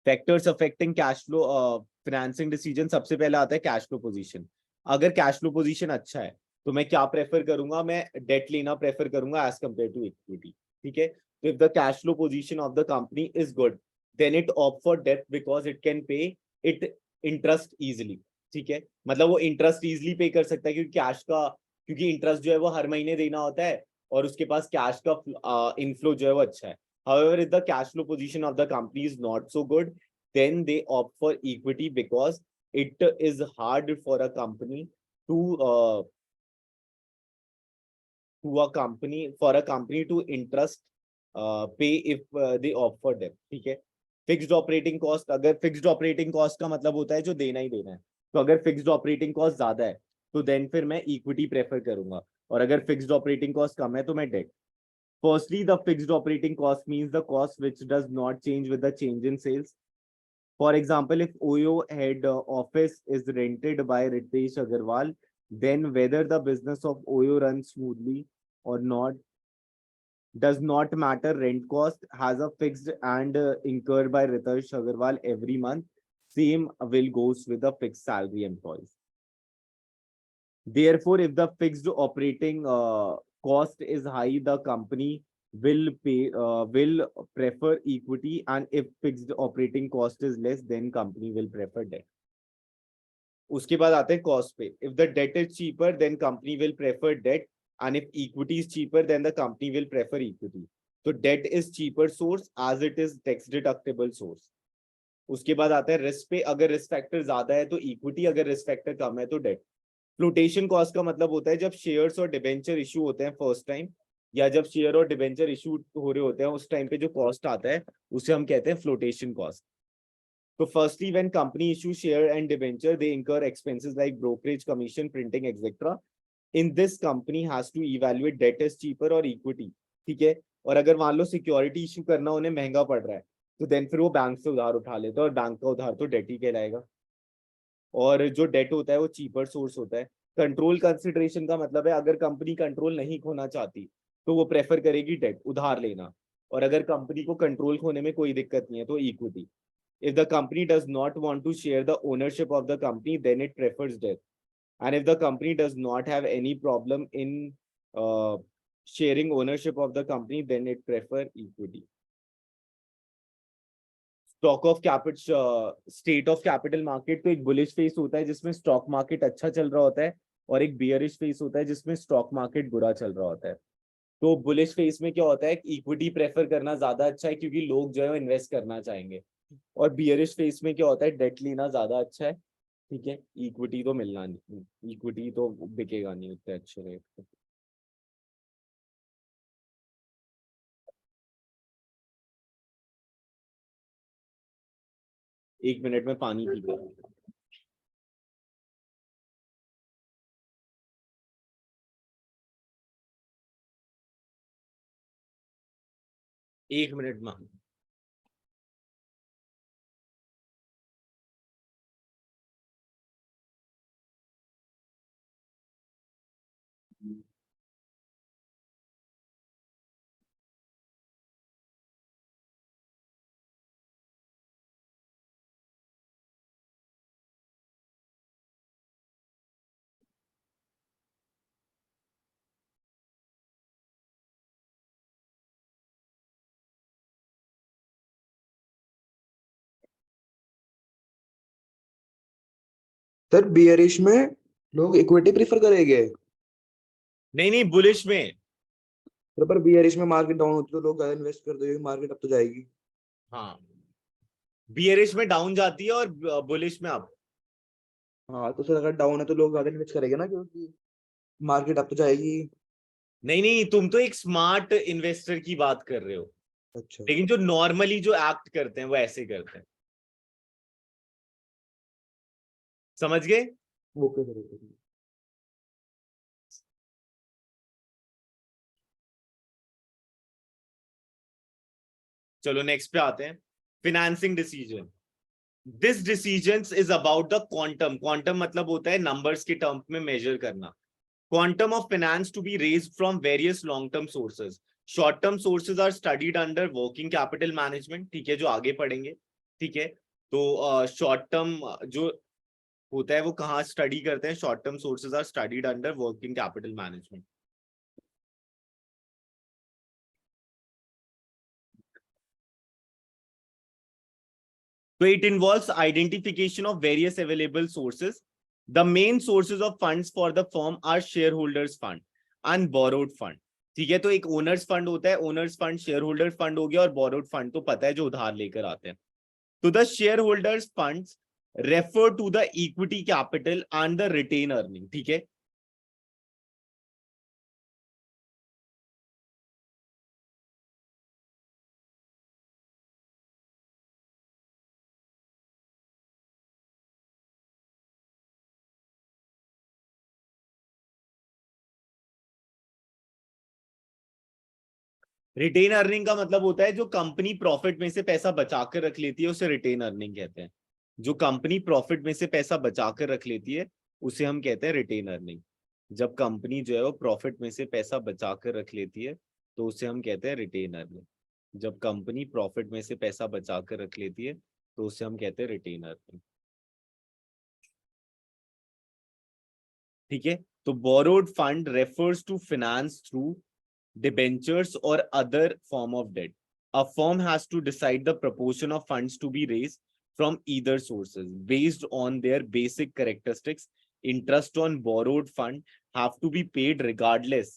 Factors affecting cash flow financing decision, सबसे पहला आता है cash flow position. अगर cash flow position अच्छा है तो मैं क्या प्रेफर करूंगा? मैं डेट लेना प्रेफर करूंगा एज कंपेयर टू इक्विटी. ठीक है, तो if the cash flow position of the company is good then it opt for debt because it can pay it interest easily. ठीक है, मतलब वो इंटरेस्ट इजिली पे कर सकता है क्योंकि इंटरेस्ट जो है वो हर महीने देना होता है और उसके पास कैश का इनफ्लो जो है वो अच्छा है. However, if the cash flow position of the company is not so good, then they opt for equity because it is hard for a company to interest pay if they opt for debt. ठीक है, fixed operating cost, अगर fixed operating cost का मतलब होता है जो देना ही देना है, तो अगर फिक्स्ड ऑपरेटिंग कॉस्ट ज्यादा है तो देन फिर मैं इक्विटी प्रेफर करूंगा, और अगर फिक्स्ड ऑपरेटिंग कॉस्ट कम है तो मैं date. Firstly, the fixed operating cost means the cost which does not change with the change in sales. For example, if OYO head office is rented by Ritesh Agarwal, then whether the business of OYO runs smoothly or not does not matter. Rent cost has a fixed and incurred by Ritesh Agarwal every month. Same will goes with the fixed salary employees. Therefore, if the fixed operating cost is high, the company will prefer equity, and if fixed operating cost is less, then company will prefer debt. उसके बाद आते हैं cost पे. If the debt is cheaper, then company will prefer debt, and if equity is cheaper, then the company will prefer equity. So debt is cheaper source as it is tax deductible source. उसके बाद आता है risk पे. अगर risk factor ज्यादा है तो equity, अगर risk factor कम है तो debt. फ्लोटेशन कॉस्ट का मतलब होता है जब शेयर्स और डिबेंचर इशू होते हैं फर्स्ट टाइम, या जब शेयर और डिबेंचर इशू हो रहे होते हैं उस टाइम पे जो कॉस्ट आता है उसे हम कहते हैं फ्लोटेशन कॉस्ट. तो firstly when company issue share and debenture they incur expenses like brokerage commission printing etcetera. In this company has to evaluate debt is cheaper और इक्विटी. ठीक है, और अगर मान लो सिक्योरिटी इशू करना उन्हें महंगा पड़ रहा है तो देन फिर वो बैंक से उधार उठा लेते हैं, और बैंक का उधार तो डेट ही कहलाएगा, और जो डेट होता है वो चीपर सोर्स होता है. कंट्रोल कंसिडरेशन का मतलब है अगर कंपनी कंट्रोल नहीं खोना चाहती तो वो प्रेफर करेगी डेट, उधार लेना, और अगर कंपनी को कंट्रोल खोने में कोई दिक्कत नहीं है तो equity. If the company does not want to share the ownership of the company then it prefers debt, and if the company does not have any problem in sharing ownership of the company then it prefer equity. Stock of capital state of capital market, तो एक bullish face होता है जिसमें stock market अच्छा चल रहा होता है, और एक बियरिश फेस होता है जिसमें स्टॉक मार्केट बुरा चल रहा होता है. तो बुलिश फेस में क्या होता है, इक्विटी प्रेफर करना ज्यादा अच्छा है क्योंकि लोग जो है इन्वेस्ट करना चाहेंगे, और बियरिश फेस में क्या होता है, डेट लेना ज्यादा अच्छा है. ठीक है, इक्विटी तो मिलना नहीं, इक्विटी तो बिकेगा नहीं उतने अच्छे रेट पे. एक मिनट में पानी पी लो. एक मिनट में. सर बियरिश में लोग इक्विटी प्रीफर करेंगे, नहीं, बुलिश में. पर बियरिश में मार्केट डाउन होती है तो लोग ज्यादा इन्वेस्ट करते हैं, मार्केट अब तो जाएगी. हाँ, बियरिश में डाउन जाती है और बुलिश में अप. हाँ तो सर अगर डाउन है तो लोग ज्यादा इन्वेस्ट करेंगे ना, क्योंकि मार्केट अब तो जाएगी. नहीं, तुम तो एक स्मार्ट इन्वेस्टर की बात कर रहे हो, अच्छा लेकिन जो नॉर्मली जो एक्ट करते हैं वो ऐसे करते हैं. समझ गए? Okay sir okay. चलो नेक्स्ट पे आते हैं. Financing decision. This decisions is about the quantum. Quantum मतलब होता है नंबर्स के टर्म में मेजर करना. Quantum of finance to be raised from various long term sources. Short term sources are studied under working capital management. ठीक है, जो आगे पढ़ेंगे. ठीक है, तो शॉर्ट टर्म जो होता है वो कहाँ स्टडी करते हैं, short term sources are studied under working capital management. So it involves identification of various available sources. The main sources of funds for the firm are shareholders fund and borrowed fund. ठीक है, तो एक owner's fund होता है, owner's fund share holder fund हो गया, और borrowed fund तो पता है जो उधार लेकर आते हैं. तो the share holders funds refer to the equity capital and the retain earning. ठीक है, रिटेन अर्निंग का मतलब होता है जो कंपनी प्रॉफिट में से पैसा बचाकर रख लेती है, उसे रिटेन अर्निंग कहते हैं. जो कंपनी प्रॉफिट में से पैसा बचाकर रख लेती है उसे हम कहते हैं रिटेन अर्निंग. जब कंपनी जो है वो प्रॉफिट में से पैसा बचाकर रख लेती है तो उसे हम कहते हैं रिटेन अर्निंग. जब कंपनी प्रॉफिट में से पैसा बचाकर रख लेती है तो उसे हम कहते हैं रिटेन अर्निंग. ठीक है, तो borrowed fund refers to finance through debentures or other form of debt. A firm has to decide the proportion of funds to be raised from either sources based on their basic characteristics. Interest on borrowed fund have to be paid regardless,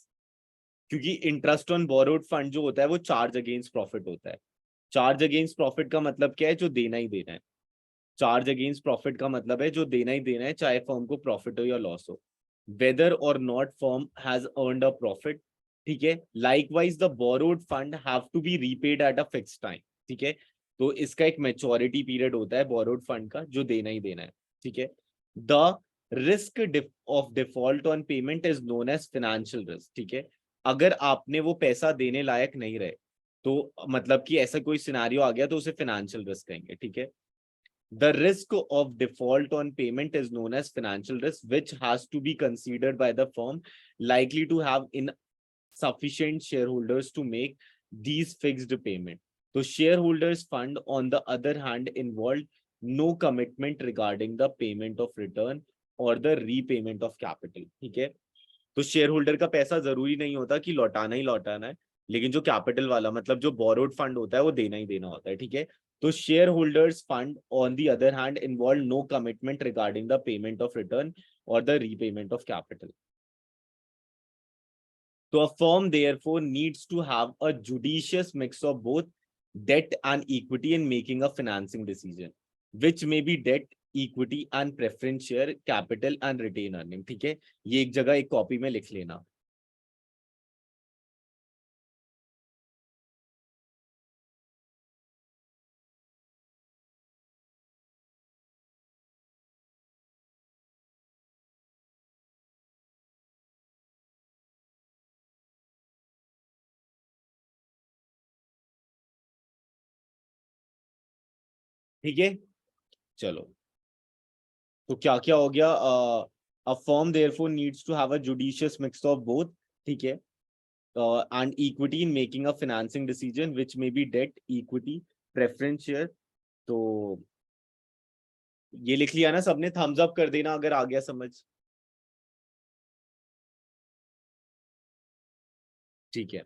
क्योंकि interest on borrowed fund जो होता है वो charge against profit होता है. Charge against profit का मतलब क्या है? जो देना ही देना है. Charge against profit का मतलब है जो देना ही देना है, चाहे फर्म को प्रॉफिट हो या लॉस हो. Whether or not firm has earned a profit. ठीक है, likewise the borrowed fund have to be repaid at a fixed time. ठीक है, तो इसका एक मैच्योरिटी पीरियड होता है बोरोड फंड का जो देना ही देना है. ठीक है, the risk of default on payment is known as financial risk. ठीक है, अगर आपने वो पैसा देने लायक नहीं रहे तो मतलब कि ऐसा कोई सिनेरियो आ गया तो उसे फाइनेंशियल रिस्क कहेंगे. ठीक है, the risk of default on payment is known as financial risk, which has to be considered by the firm likely to have insufficient shareholders to make these fixed payment. So shareholders fund on the other hand involved no commitment regarding the payment of return or the repayment of capital. ठीक है, तो share holder का पैसा जरूरी नहीं होता कि लौटाना ही लौटाना है, लेकिन जो कैपिटल वाला मतलब जो बोरोड फंड होता है वो देना ही देना होता है. ठीक है, तो shareholders fund on the other hand involve no commitment regarding the payment of return और the repayment of capital. So a firm therefore needs to have a judicious mix of both debt and equity in making a financing decision, which may be debt, equity and preference share, capital and retain earning. ठीक है, ये एक जगह एक copy में लिख लेना. ठीक है, चलो तो क्या क्या हो गया. A firm therefore needs to have a judicious mix of both. ठीक है, and equity in making a financing decision, which may be debt, equity, preference share. तो ये लिख लिया ना सबने? थम्स अप कर देना अगर आ गया समझ. ठीक है,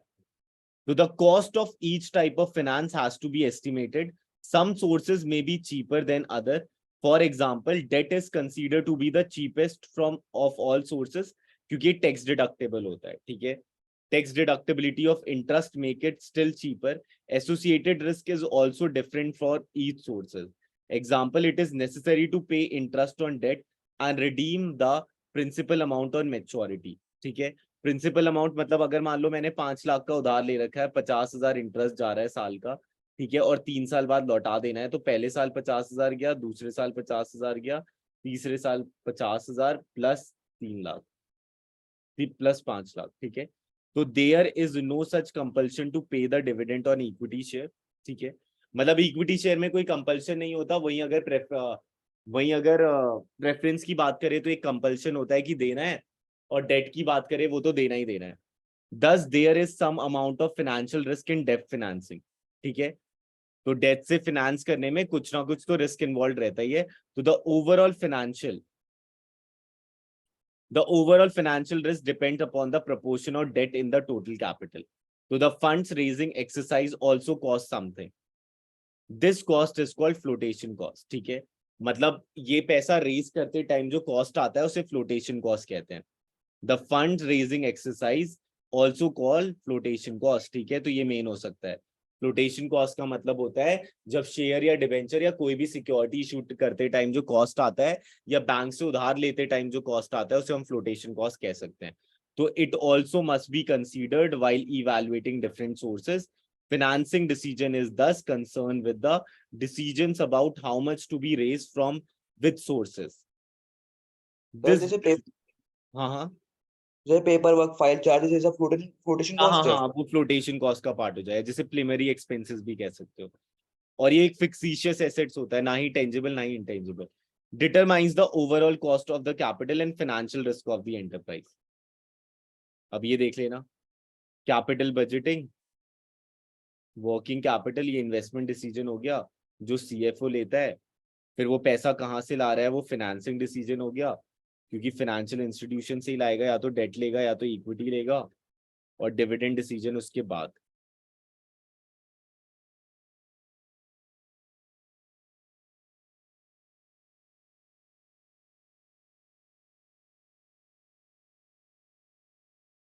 तो the cost of each type of finance has to be estimated. Some sources may be cheaper than other. For example, debt is considered to be the cheapest from of all sources क्योंकि tax deductible होता है. ठीक है, tax deductibility of interest make it still cheaper. Associated risk is also different for each sources. Example, it is necessary to pay interest on debt and redeem the principal amount on maturity. ठीक है, principal amount मतलब अगर मान लो मैंने 5 लाख का उधार ले रखा है, 50,000 इंटरेस्ट जा रहा है साल का. ठीक है, और 3 साल बाद लौटा देना है, तो पहले साल 50,000 गया, दूसरे साल 50,000 गया, तीसरे साल 50,000 प्लस 3 लाख प्लस 5 लाख. ठीक है, तो there is no such compulsion to pay the dividend on equity share. ठीक है, मतलब इक्विटी शेयर में कोई कंपल्शन नहीं होता. वहीं अगर प्रेफरेंस की बात करें तो एक कंपल्शन होता है कि देना है, और डेट की बात करें वो तो देना ही देना है. Thus there is some amount of financial risk in debt financing. ठीक है, तो डेट से फिनेंस करने में कुछ ना कुछ तो रिस्क इन्वॉल्व रहता ही है. तो the overall financial risk depends upon the proportion of debt in the total capital. So the funds raising exercise also costs something. This cost is called flotation cost, ठीक है। मतलब ये पैसा रेज करते time जो कॉस्ट आता है उसे फ्लोटेशन कॉस्ट कहते हैं। The fund raising exercise also called flotation cost, ठीक है। तो ये मेन हो सकता है। फ्लोटेशन कॉस्ट का मतलब होता है जब शेयर या डिबेंचर या कोई भी सिक्योरिटी इशू करते टाइम जो कॉस्ट आता है या बैंक से उधार लेते टाइम जो कॉस्ट आता है उसे हम फ्लोटेशन कॉस्ट कह सकते हैं। तो it also must be considered while evaluating different sources. Financing decision is thus concerned with the decisions about how much to be raised from which sources. Sir जैसे हाँ हाँ पेपर वर्क फाइल चार्जेस ये सब flotation हाँ cost है। हाँ, वो flotation cost का पार्ट हो जाए, जैसे प्रिलिमिनरी एक्सपेंसेस भी कह सकते हो। और ये एक फिक्सिशियस एसेट्स होता है, ना ही टेंजिबल ना ही intangible. Determines the overall cost of the capital and financial risk of the enterprise. अब ये देख लेना, कैपिटल बजटिंग, वर्किंग कैपिटल, ये इन्वेस्टमेंट डिसीजन हो गया जो सीएफओ लेता है। फिर वो पैसा कहाँ से ला रहा है, वो फाइनेंसिंग डिसीजन हो गया, क्योंकि फाइनेंशियल इंस्टीट्यूशन से ही लाएगा, या तो डेट लेगा या तो इक्विटी लेगा। और डिविडेंड डिसीजन उसके बाद।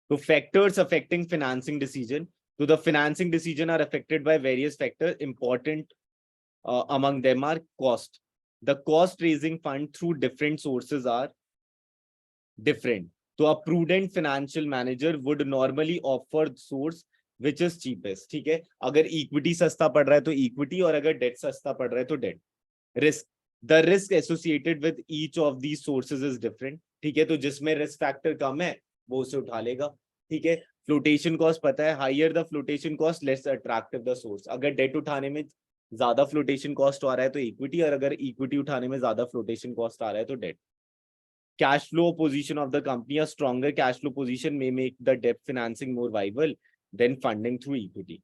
तो factors affecting financing decision. So the financing decision are affected by various factors. Important among them are cost. The cost raising fund through different sources are different. So a prudent financial manager would normally offer source which is cheapest. ठीक है, अगर equity सस्ता पड़ रहा है तो equity, और अगर डेट सस्ता पड़ रहा है तो debt. Risk, the risk associated with each of these sources is different. ठीक है, तो जिसमें रिस्क फैक्टर कम है वो उसे उठा लेगा। ठीक है, फ्लोटेशन कॉस्ट पता है, higher the flotation cost less attractive the source. अगर डेट उठाने में ज्यादा फ्लोटेशन कॉस्ट आ रहा है तो इक्विटी, और अगर इक्विटी उठाने में ज्यादा फ्लोटेशन कॉस्ट आ रहा है तो date. Cash flow position of the company, a stronger cash flow position may make the debt financing more viable than funding through equity.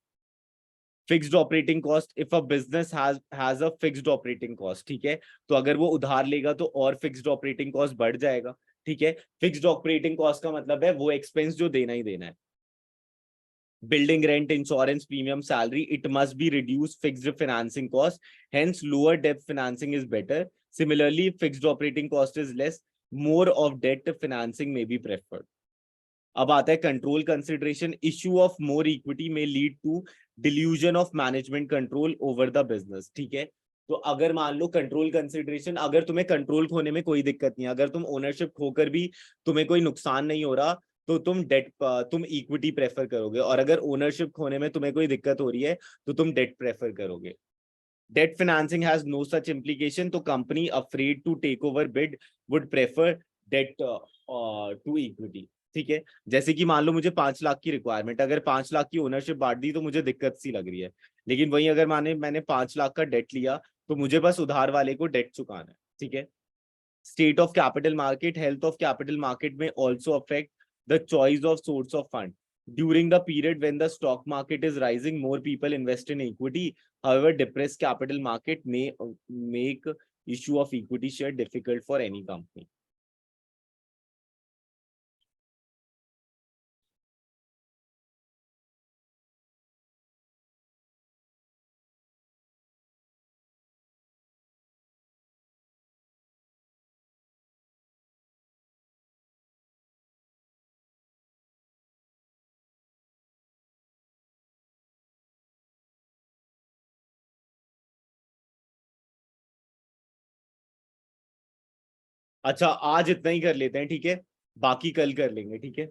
Fixed operating cost, if a business has a fixed operating cost, ठीक है, तो अगर वो उधार लेगा तो और fixed operating cost बढ़ जाएगा। ठीक है, fixed operating cost का मतलब है वो expense जो देना ही देना है। Building rent, insurance, premium, salary, it must be reduced fixed financing cost, hence lower debt financing is better. Similarly, if fixed operating cost is less, more of debt financing may be preferred. अब आता है control consideration, issue of more equity may lead to dilution of management control over the business. ठीक है, तो अगर मान लो control consideration, अगर तुम्हें कंट्रोल खोने में कोई दिक्कत नहीं है, अगर तुम ओनरशिप खोकर भी तुम्हें कोई नुकसान नहीं हो रहा तो तुम इक्विटी प्रेफर करोगे, और अगर ओनरशिप खोने में तुम्हें कोई दिक्कत हो रही है तो तुम डेट प्रेफर करोगे। Debt financing has no such implication, तो company afraid to take over bid would prefer debt to equity। ठीक है, जैसे कि मान लो मुझे 5 लाख की रिक्वायरमेंट, अगर 5 लाख की ओनरशिप बांट दी तो मुझे दिक्कत सी लग रही है, लेकिन वही अगर मैंने 5 लाख का डेट लिया तो मुझे बस उधार वाले को डेट चुकाना है। ठीक है, state of capital market, health of capital market may also affect the choice of source of fund. During the period when the stock market is rising, more people invest in equity. However, depressed capital market may make issue of equity share difficult for any company. अच्छा, आज इतना ही कर लेते हैं, ठीक है, बाकी कल कर लेंगे। ठीक है,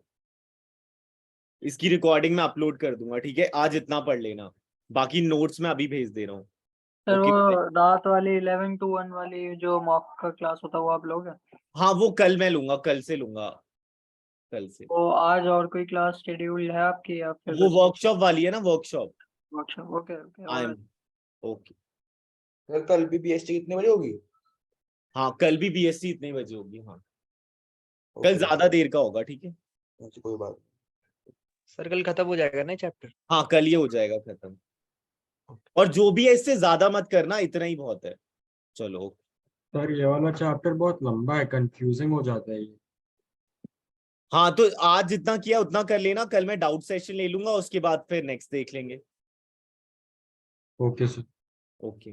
इसकी रिकॉर्डिंग मैं अपलोड कर दूंगा। ठीक है, आज इतना पढ़ लेना, बाकी नोट्स मैं अभी भेज दे रहा हूँ। सर ओके, वो रात वाली 11 to 1 वाली जो मॉक का क्लास होता है वो आप लोगे? हाँ वो कल मैं लूंगा, कल से लूंगा, कल से। वो आज और कोई क्लास शेड्यूल है आपकी या फिर वो वर्कशॉप वाली है ना, वर्कशॉप। अच्छा okay okay I am okay. Sir कल भी बीएसटी कितने बजे होगी? हाँ कल भी बीएससी इतने बजे होगी। हाँ कल ओके, ज्यादा देर का होगा। ठीक है, अच्छा, कोई बात नहीं। सर कल खत्म हो जाएगा ना चैप्टर? हाँ कल ये हो जाएगा खत्म, और जो भी है इससे ज्यादा मत करना, इतना ही बहुत है। चलो, सर ये वाला चैप्टर बहुत लंबा है, कंफ्यूजिंग हो जाता है ये। हाँ तो आज जितना किया उतना कर लेना, कल मैं डाउट सेशन ले लूंगा, उसके बाद फिर नेक्स्ट देख लेंगे। Okay sir. ओके